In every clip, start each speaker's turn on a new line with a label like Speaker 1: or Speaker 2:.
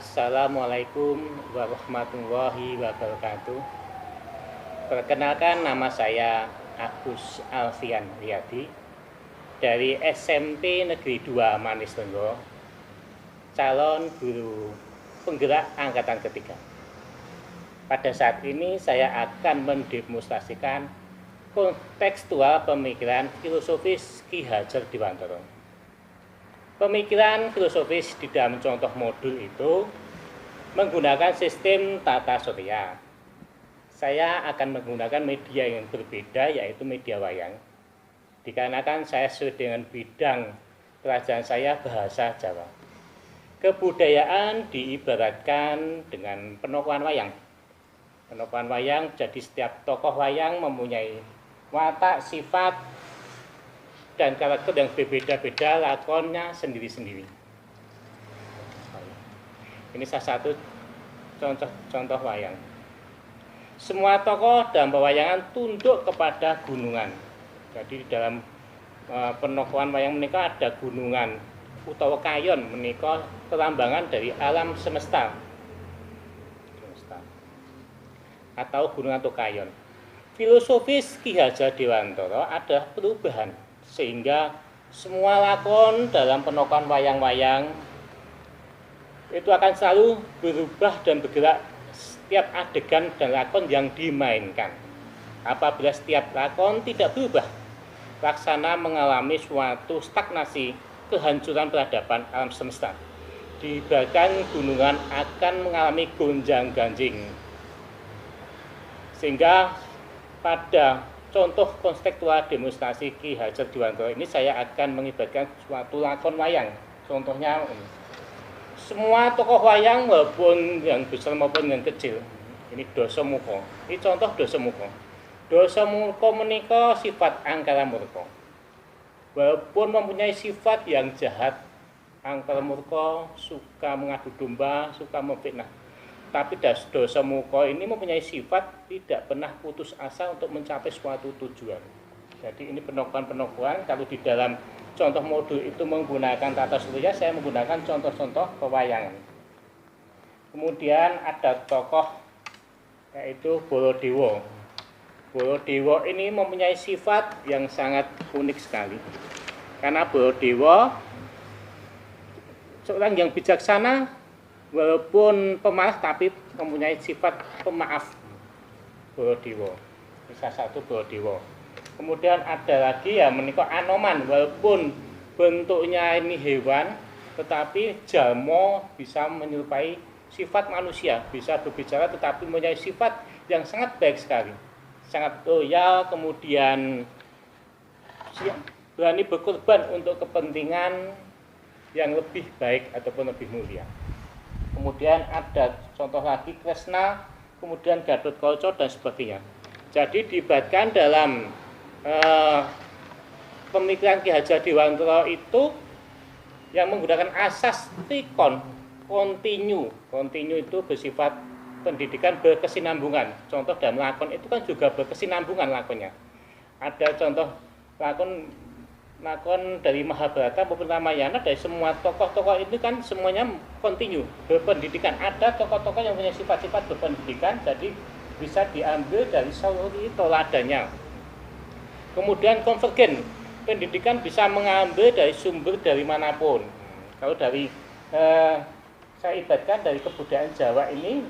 Speaker 1: Assalamualaikum warahmatullahi wabarakatuh. Perkenalkan, nama saya Agus Alfian Riyadi dari SMP Negeri 2 Manis Tenggo, calon guru penggerak angkatan ketiga. Pada saat ini saya akan mendemonstrasikan kontekstual pemikiran filosofis Ki Hajar Dewantara. Pemikiran filosofis di dalam contoh modul itu menggunakan sistem tata surya. Saya akan menggunakan media yang berbeda, yaitu media wayang. Dikarenakan saya sesuai dengan bidang pelajaran saya bahasa Jawa. Kebudayaan diibaratkan dengan penokohan wayang. Penokohan wayang, jadi setiap tokoh wayang mempunyai watak, sifat, dan karakter yang berbeda-beda, lakonnya sendiri-sendiri. Ini salah satu contoh wayang. Semua tokoh dalam pewayangan tunduk kepada gunungan. Jadi dalam penokohan wayang menika ada gunungan utawa kayon menika pelambangan dari alam semesta. Atau gunungan atau kayon. Filosofis Ki Hajar Dewantara adalah perubahan, sehingga semua lakon dalam penokohan wayang-wayang itu akan selalu berubah dan bergerak setiap adegan dan lakon yang dimainkan. Apabila setiap lakon tidak berubah, laksana mengalami suatu stagnasi, kehancuran peradaban alam semesta. Diibaratkan gunungan akan mengalami gonjang-ganjing. Sehingga pada contoh konseptual demonstrasi Ki Hajar Dewantara ini saya akan mengibaratkan suatu lakon wayang. Contohnya ini. Semua tokoh wayang maupun yang besar maupun yang kecil. Ini Dasamuka. Ini contoh Dasamuka. Dasamuka menika sifat angkara murka. Walaupun mempunyai sifat yang jahat, angkara murka, suka mengadu domba, suka memfitnah. Tapi Dasamuka ini mempunyai sifat tidak pernah putus asa untuk mencapai suatu tujuan. Jadi ini penokohan-penokohan. Kalau di dalam contoh modul itu menggunakan tata surya, saya menggunakan contoh-contoh pewayangan. Kemudian ada tokoh yaitu Baladewa. Baladewa ini mempunyai sifat yang sangat unik sekali. Karena Baladewa seorang yang bijaksana, walaupun pemarah tapi mempunyai sifat pemaaf. Baladewa. Ini salah satu Baladewa. Kemudian ada lagi ya menika Anoman, walaupun bentuknya ini hewan, tetapi jalmo bisa menyerupai sifat manusia, bisa berbicara tetapi mempunyai sifat yang sangat baik sekali, sangat loyal, kemudian berani berkorban untuk kepentingan yang lebih baik ataupun lebih mulia. Kemudian ada contoh lagi Kresna, kemudian Gatotkaca dan sebagainya. Jadi diibaratkan dalam pemikiran Ki Hajar Dewantara itu yang menggunakan asas trikon, kontinu. Kontinu itu bersifat pendidikan berkesinambungan. Contoh dalam lakon itu kan juga berkesinambungan lakonnya. Ada contoh lakon dari Mahabharata maupun Ramayana, dari semua tokoh-tokoh itu kan semuanya kontinu berpendidikan. Ada tokoh-tokoh yang punya sifat-sifat berpendidikan, jadi bisa diambil dari seluruh toladannya. Kemudian konvergen, pendidikan bisa mengambil dari sumber dari manapun. Kalau dari saya ibaratkan dari kebudayaan Jawa ini,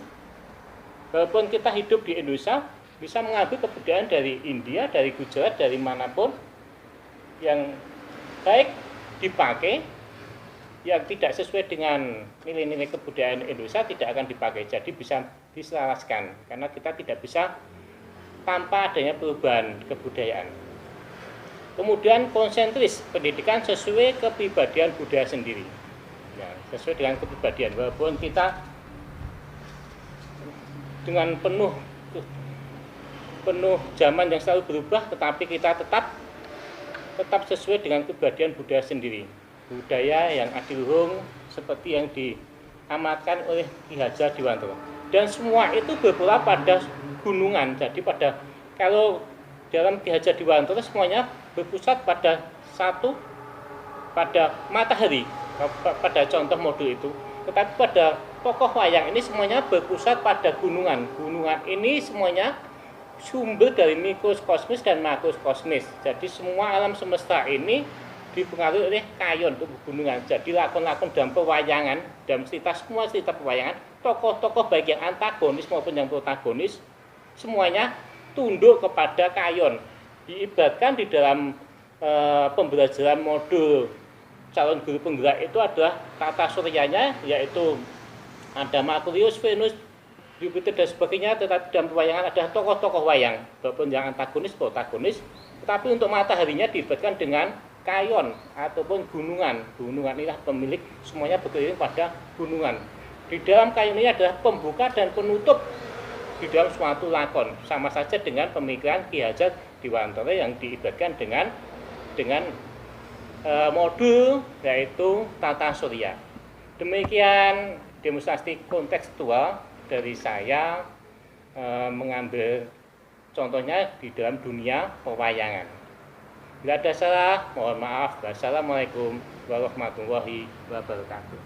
Speaker 1: walaupun kita hidup di Indonesia, bisa mengambil kebudayaan dari India, dari Gujarat, dari manapun yang baik dipakai, yang tidak sesuai dengan nilai-nilai kebudayaan Indonesia tidak akan dipakai. Jadi bisa diselaraskan, karena kita tidak bisa tanpa adanya perubahan kebudayaan. Kemudian konsentris, pendidikan sesuai kepribadian budaya sendiri. Ya, sesuai dengan kepribadian, walaupun kita dengan penuh zaman yang selalu berubah, tetapi kita tetap sesuai dengan kepribadian budaya sendiri. Budaya yang adiluhung seperti yang diamatkan oleh Ki Hajar Dewantara. Dan semua itu berpula pada gunungan. Jadi kalau dalam Ki Hajar Dewantara semuanya berpusat pada matahari. Pada contoh modul itu Tetapi pada tokoh wayang ini semuanya berpusat pada gunungan. Gunungan ini semuanya sumber dari mikrokosmis dan makrokosmis. Jadi semua alam semesta ini dipengaruhi oleh kayon untuk gunungan. Jadi lakon-lakon dalam pewayangan, dalam semua cerita pewayangan, tokoh-tokoh baik yang antagonis maupun yang protagonis semuanya tunduk kepada kayon. Diibaratkan di dalam pembelajaran modul calon guru penggerak itu adalah tata suryanya, yaitu ada Merkurius, Venus, Jupiter dan sebagainya. Tetapi dalam pewayangan ada tokoh-tokoh wayang, walaupun yang antagonis, protagonis. Tetapi untuk mataharinya diibaratkan dengan kayon ataupun gunungan. Gunungan inilah pemilik, semuanya berkeliling pada gunungan. Di dalam kayon ini adalah pembuka dan penutup di dalam suatu lakon. Sama saja dengan pemikiran Ki Hajar Dewantara yang diibaratkan dengan modul, yaitu tata surya. Demikian demonstrasi kontekstual dari saya mengambil contohnya di dalam dunia pewayangan. Bila ada salah, mohon maaf. Wassalamualaikum warahmatullahi wabarakatuh.